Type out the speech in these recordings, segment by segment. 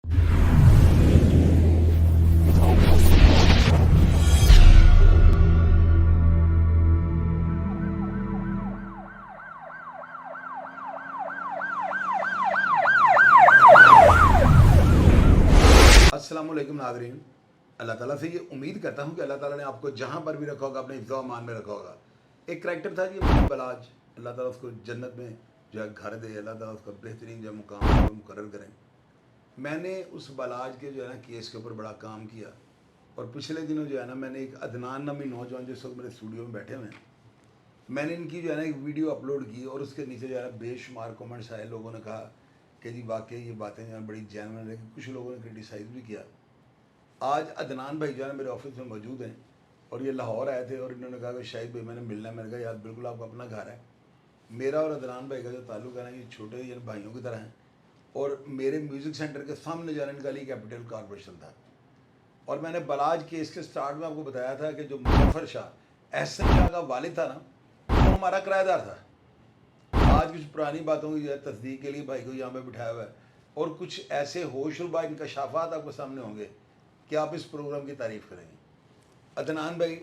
अस्सलामुअलैकुम नाज़रीन, अल्लाह ताला से ये उम्मीद करता हूँ कि अल्लाह ताला ने आपको जहाँ पर भी रखा होगा अपने हिफ्ज़ व अमान में रखा होगा। एक करैक्टर था जी मोहम्मद बलाज, अल्लाह ताला उसको जन्नत में जो है घर दे, अल्लाह ताला उसका बेहतरीन जो मुकाम मुकर्रर करें। मैंने उस बलाज के जो है ना केस के ऊपर बड़ा काम किया और पिछले दिनों जो है ना मैंने एक अदनान नामी नौजवान जो इस वक्त मेरे स्टूडियो में बैठे हुए हैं, मैंने इनकी जो है ना एक वीडियो अपलोड की और उसके नीचे जो है ना बेशुमार कमेंट्स आए। लोगों ने कहा कि जी वाकई ये बातें जो है बड़ी जेन्युइन है, कुछ लोगों ने क्रिटिसाइज़ भी किया। आज अदनान भाई जो है मेरे ऑफिस में मौजूद हैं और ये लाहौर आए थे और इन्होंने कहा कि शाहिद भाई मैंने मिलना है। मैंने कहा यार बिल्कुल आपका अपना घर है। मेरा और अदनान भाई का जो ताल्लुक है ना ये छोटे यानी भाइयों की तरह हैं और मेरे म्यूज़िक सेंटर के सामने जो है इनका अली कैपिटल कॉरपोरेशन था। और मैंने बलाज केस के स्टार्ट में आपको बताया था कि जो मुजफ्फर शाह एहसन शाह का वालिद था ना वो हमारा किराएदार था। आज कुछ पुरानी बातों की जो है तस्दीक के लिए भाई को यहाँ पे बिठाया हुआ है और कुछ ऐसे होशरुबा इंकशाफात आपको सामने होंगे कि आप इस प्रोग्राम की तारीफ़ करेंगे। अदनान भाई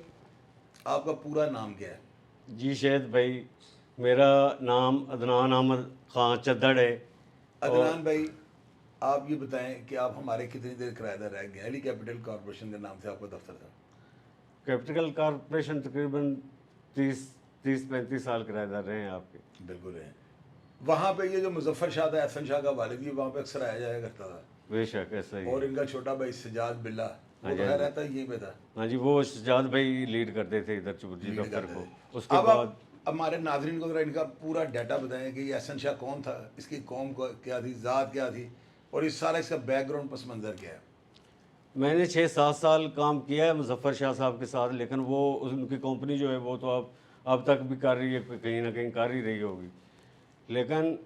आपका पूरा नाम क्या है? जी शाहिद भाई, मेरा नाम अदनान अहमद ख़ान चद्दड़ है। अदनान भाई आप ये बताएं कि आप हमारे कितनी देर किराएदार रह गए? अली कैपिटल कॉरपोरेशन के नाम से आपका दफ्तर था। कैपिटल कॉरपोरेशन तकरीबन 30-35 साल किराएदार रहे हैं आपके। बिल्कुल है। वहाँ पे ये जो मुजफ्फर शाह था एहसन शाह का वालिद, ये वहाँ पे अक्सर आया जाया करता था। बेशक ऐसा ही। और इनका छोटा भाई सजाद बिल्ला वो रहता यहीं पे था। हाँ जी, वो सजाद भाई लीड करते थे इधर चुबुर्जी दफ्तर को। उसके अब बाद आप हमारे नाज़रीन को जरा इनका पूरा डाटा बताएं कि ये एहसन शाह कौन था, इसकी कौम क्या थी, ज़ात क्या थी और इस सारा इसका बैकग्राउंड पस मंज़र क्या है। मैंने 6-7 साल काम किया है मुजफ्फर शाह साहब के साथ, लेकिन वो उनकी कंपनी जो है वो तो अब तक भी कर रही है, कहीं ना कहीं कर ही रही होगी। लेकिन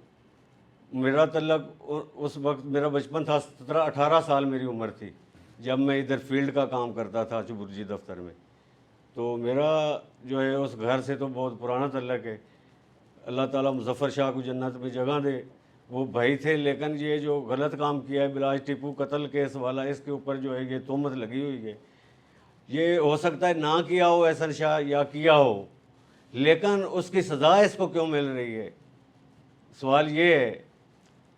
मेरा तल्लक उस वक्त मेरा बचपन था, 17-18 साल मेरी उम्र थी जब मैं इधर फील्ड का काम करता था चुबुर्जी दफ्तर में। तो मेरा जो है उस घर से तो बहुत पुराना तल्लक है। अल्लाह ताला मुजफ्फर शाह को जन्नत में जगह दे। वो भाई थे, लेकिन ये जो गलत काम किया है बिलाज टिप्पू कत्ल केस वाला, इसके ऊपर जो है ये तोहमत लगी हुई है। ये हो सकता है ना किया हो एहसन शाह या किया हो, लेकिन उसकी सज़ा इसको क्यों मिल रही है, सवाल ये है।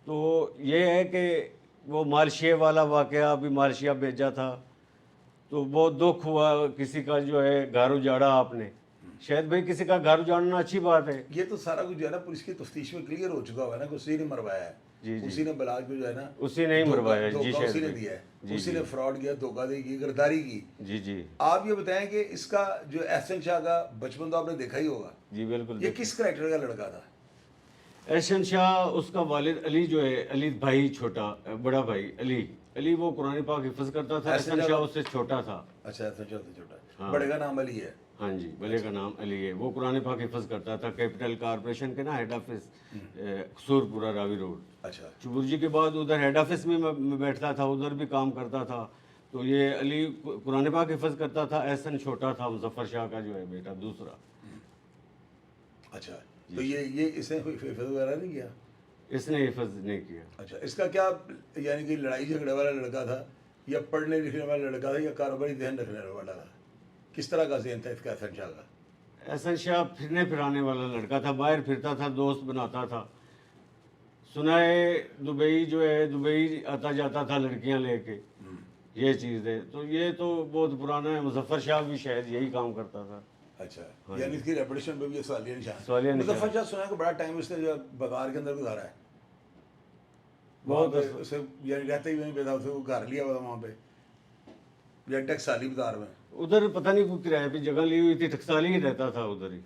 तो ये है कि वो मालशिया वाला वाक़या, अभी मालशिया भेजा था तो बहुत दुख हुआ, किसी का जो है घर उजाड़ा आपने। शायद भाई किसी का घर उजाड़ना अच्छी बात है। ये तो सारा कुछ जो है ना पुलिस की तफ्तीश में क्लियर हो चुका हुआ है ना कि उसी ने मरवाया है। जी जी, उसी ने बलाज को जो है ना उसी ने ही मरवाया है। जी शायद उसी ने दिया है, जी उसी जी ने फ्रॉड किया, धोखाधड़ी की, गिरफ्तारी की। जी जी। आप ये बताएं कि इसका जो एहसन शाह का बचपन तो आपने देखा ही होगा। जी बिल्कुल। ये किस करैक्टर का लड़का था? एहसन शाह, उसका वालिद अली जो है, अली भाई छोटा, बड़ा भाई अली वो कुरान पाक हिफ्ज़ करता था। एहसन शाह उससे छोटा था। अच्छा, एहसन शाह से छोटा। हाँ। बड़े का नाम अली है। हाँ जी, बड़े का नाम अली है। वो कुरान पाक हिफ्ज़ करता था कैपिटल कॉरपोरेशन के ना हेड ऑफिस कसूरपुरा रावी रोड। अच्छा। चुबुर्जी के बाद उधर हेड ऑफिस में मैं बैठता था, उधर भी काम करता था। तो ये अली कुरान पाक हिफ्ज़ करता था, एहसन छोटा था, मुजफ्फर शाह का जो है बेटा दूसरा। अच्छा, तो ये इसने हिफ्ज़ वगैरह नहीं किया? इसने हिफ्ज़ नहीं किया। अच्छा, इसका क्या यानी कि लड़ाई झगड़े वाला लड़का था या पढ़ने लिखने वाला लड़का था या कारोबारी ध्यान रखने वाला था? किस तरह का ज़हन था इसका एहसन शाह का? एहसन शाह फिरने फिराने वाला लड़का था, बाहर फिरता था, दोस्त बनाता था। सुना है दुबई जो है, दुबई आता जाता था लड़कियां लेके, ये चीज़ है। तो ये तो बहुत पुराना है। मुजफ्फर शाह भी शायद यही काम करता था। अच्छा, यानी इसकी रेपुटेशन पे भी ये सवालिया निशान। सवालिया निशान। मुजफ्फर शाह सुना है कि बड़ा टाइम उसने जो बाजार के अंदर गुजारा है। बहुत उसे यानी रहते ही वहीं पे था, उसे वो घर लिया हुआ था वहाँ पे या टक्साली बाजार में। उधर पता नहीं कोई किराए पे जगह ली हुई थी, टक्साली ही रहता था उधर ही।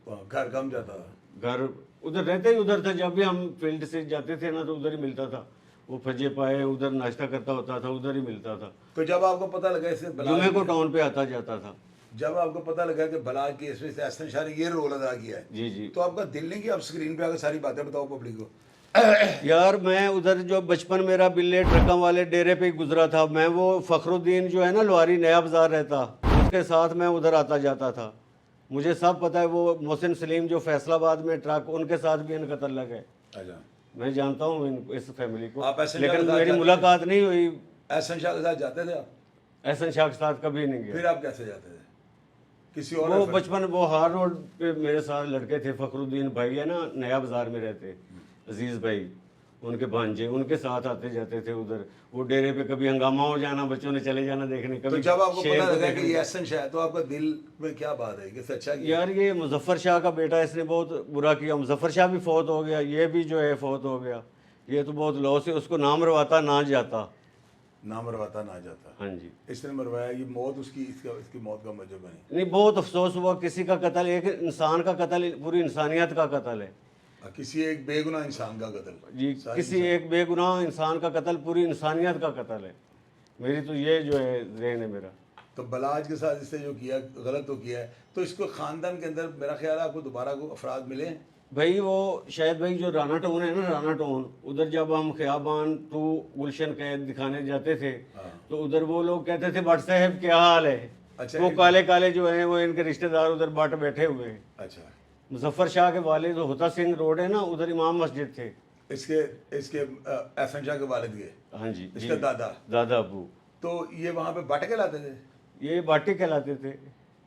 घर कम जाता था? घर उधर रहते ही उधर था। जब भी हम फील्ड से जाते थे ना तो उधर ही मिलता था। वो फजे पाए उधर नाश्ता करता होता था, उधर ही मिलता था। तो जब आपको पता लगा इससे जुमे को टाउन पे आता जाता था, जब आपको पता लगा कि बलाज केस में एहसन शाह ने ये रोल अदा किया है, जी जी, तो आपका दिल नहीं कि आप स्क्रीन पे आकर सारी बातें बताओ पब्लिक को? यार मैं उधर जो बचपन मेरा बिल्ले ट्रकों वाले डेरे पे गुजरा था। मैं वो फखरुद्दीन जो है ना लोहारी नया बाजार रहता, उसके साथ मैं उधर आता जाता था। मुझे सब पता है। वो मोहसिन सलीम जो फैसलाबाद में ट्रक, उनके साथ भी इनका तल्लक है। अच्छा। मैं जानता हूँ इस फैमिली को, आप एहसन शाह के लेकिन साथ मेरी जाते मुलाकात नहीं हुई। एहसन शाह के साथ जाते थे आप? एहसन शाह के साथ कभी नहीं गया। फिर आप कैसे जाते थे? किसी और वो रेफरेंस? बचपन वो हार रोड पे मेरे साथ लड़के थे, फखरुद्दीन भाई है ना, नया बाजार में रहते, अजीज भाई, उनके भांजे, उनके साथ आते जाते थे उधर। वो डेरे पे कभी हंगामा हो जाना, बच्चों ने चले जाना देखने, तो कभी जब आपको शेर पता को लगा कि देखने। ये एहसन शाह है तो आपका दिल में क्या बात है कि अच्छा किया? यार ये मुजफ्फर शाह का बेटा, इसने बहुत बुरा किया। मुजफ्फर शाह भी फौत हो गया, ये भी जो है फौत हो गया। ये तो बहुत लॉस है, उसको ना मरवाता ना जाता। ना मरवाता ना जाता। हाँ जी। इसने मरवाया, ये मौत उसकी, इसकी मौत का वजह बनी। नहीं, बहुत अफसोस हुआ। किसी का कत्ल, एक इंसान का कत्ल पूरी इंसानियत का कत्ल है किसी एक बेगुनाह इंसान का कत्ल जी। किसी एक बेगुनाह इंसान का कत्ल पूरी इंसानियत का कत्ल है। मेरी तो ये जो है ज़हन है मेरा। तो बलाज के साथ इसने जो किया गलत तो किया है, तो इसको ख़ानदान के अंदर मेरा ख्याल है आपको दोबारा को अफराद मिले हैं? भाई वो शायद भाई जो राना टाउन है ना, राना टाउन, उधर जब हम ख़ियाबान टू गुलशन कैद दिखाने जाते थे तो उधर वो लोग कहते थे भट्ट साहब क्या हाल है। अच्छा, वो काले काले जो हैं वो इनके रिश्तेदार उधर बाट बैठे हुए हैं। अच्छा, मुजफ्फर शाह के वालिद होता सिंह रोड है ना, उधर इमाम मस्जिद थे। इसके इसके एहसन शाह के वालिद के, हाँ जी, इसका दादा। दादा अबू, तो ये वहाँ पे बाटे लाते थे? ये बाटी कहलाते थे।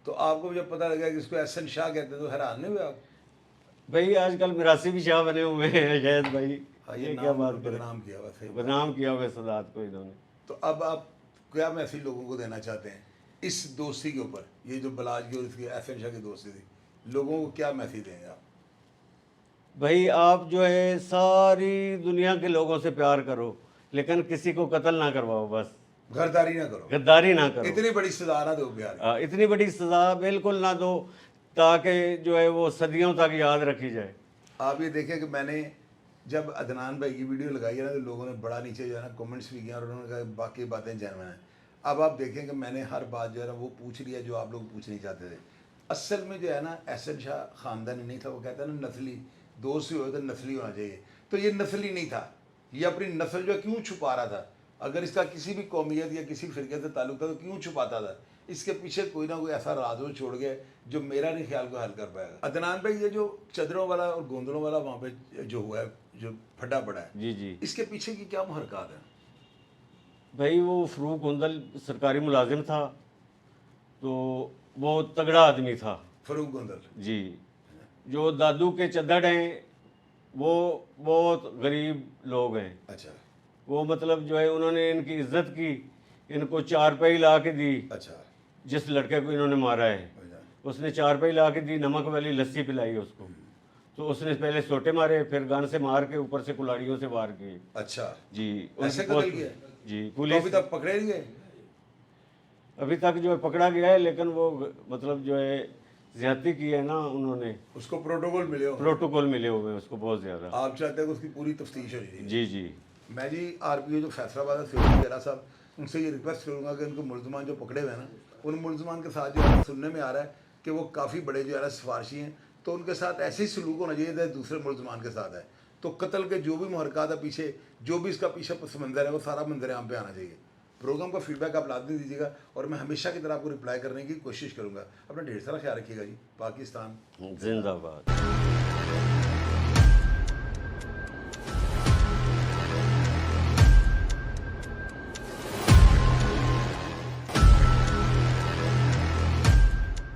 तो आपको जब पता लगा कि इसको एहसन शाह कहते तो हैरान नहीं हुए आप? भाई आजकल मिरासी भी शाह बने हुए हैं शायद भाई। हाँ, ये क्या बात करें, बदनाम किया हुआ सही। बदनाम किया हुआ सदात को इन्होंने। तो अब आप क्या मैसेज लोगों को देना चाहते हैं इस दोस्ती के ऊपर? ये जो बलाज की और इसकी एहसन शाह की दोस्ती थी, लोगों को क्या मैसेज देंगे आप? भाई आप जो है सारी दुनिया के लोगों से प्यार करो, लेकिन किसी को कत्ल ना करवाओ, बस गद्दारी ना करो, गद्दारी ना करो। इतनी बड़ी सजा ना दो प्यार। इतनी बड़ी सज़ा बिल्कुल ना दो ताकि जो है वो सदियों तक याद रखी जाए। आप ये देखें कि मैंने जब अदनान भाई की वीडियो लगाई है ना, तो लोगों ने बड़ा नीचे जो है ना कमेंट्स भी किया और उन्होंने कहा बाकी बातें जेन्युइन हैं। अब आप देखें कि मैंने हर बात जो है ना वो पूछ लिया जो आप लोग पूछ नहीं चाहते थे। असल में जो है ना एहसन शाह ख़ानदानी नहीं था, वो कहता है ना नस्ली दोस्त ही हो तो नस्ली होना चाहिए। तो ये नस्ली नहीं था, ये अपनी नस्ल जो है क्यों छुपा रहा था? अगर इसका किसी भी कौमियत या किसी फ़िरके से ताल्लुक़ था तो क्यों छुपाता था? इसके पीछे कोई ना कोई ऐसा राज वो छोड़ गया जो मेरा नहीं ख्याल को हल कर पाएगा। अदनान भाई ये जो चदरों वाला और गोंदलों वाला वहाँ पे जो हुआ है, जो फटा पड़ा है, जी जी। इसके पीछे की क्या मुहरक़ात है? भाई वो फ़रूक गोंदल सरकारी मुलाजिम था, तो बहुत तगड़ा आदमी था फ़रूक गोंदल जी। जो दादू के चद्दड़ हैं वो बहुत गरीब लोग हैं। अच्छा, वो मतलब जो है उन्होंने इनकी इज्जत की, इनको चारपाई ला के दी। अच्छा, जिस लड़के को इन्होंने मारा है उसने चारपाई ला के दी, नमक वाली लस्सी पिलाई उसको। तो उसने पहले सोटे मारे, फिर गन से मार के ऊपर से कुल्हाड़ियों से वार किए। अच्छा जी, ऐसे उनकी कत्ल किया? जी। तो पुलिस अभी तक पकड़े नहीं गए? अभी तक जो है पकड़ा गया है, लेकिन वो मतलब जो है ज्यादती की है ना उन्होंने, उसको प्रोटोकॉल मिले हो? प्रोटोकॉल मिले हुए हैं उसको बहुत ज़्यादा। आप चाहते हैं कि उसकी पूरी तफ्तीश हो जाए? जी जी। मैं जी RPO जो फैसलाबाद है सिविल गेरा साहब, उनसे ये रिक्वेस्ट करूँगा कि उनको मुलजमान जो पकड़े हुए हैं ना, उन मुलजमान के साथ जो है सुनने में आ रहा है कि वो काफ़ी बड़े जो है ना सिफारशी हैं, तो उनके साथ ऐसे ही सलूक होना चाहिए जैसे दूसरे मुलजमान के साथ है। तो कत्ल के जो भी मुहरक़ात है पीछे, जो भी इसका पीछे पस मंज़र है, वो सारा मंजर आम पे आना चाहिए। प्रोग्राम का फीडबैक आप लाजमी दीजिएगा और मैं हमेशा की तरह आपको रिप्लाई करने की कोशिश करूँगा। अपना ढेर सारा ख्याल रखिएगा जी। पाकिस्तान जिंदाबाद।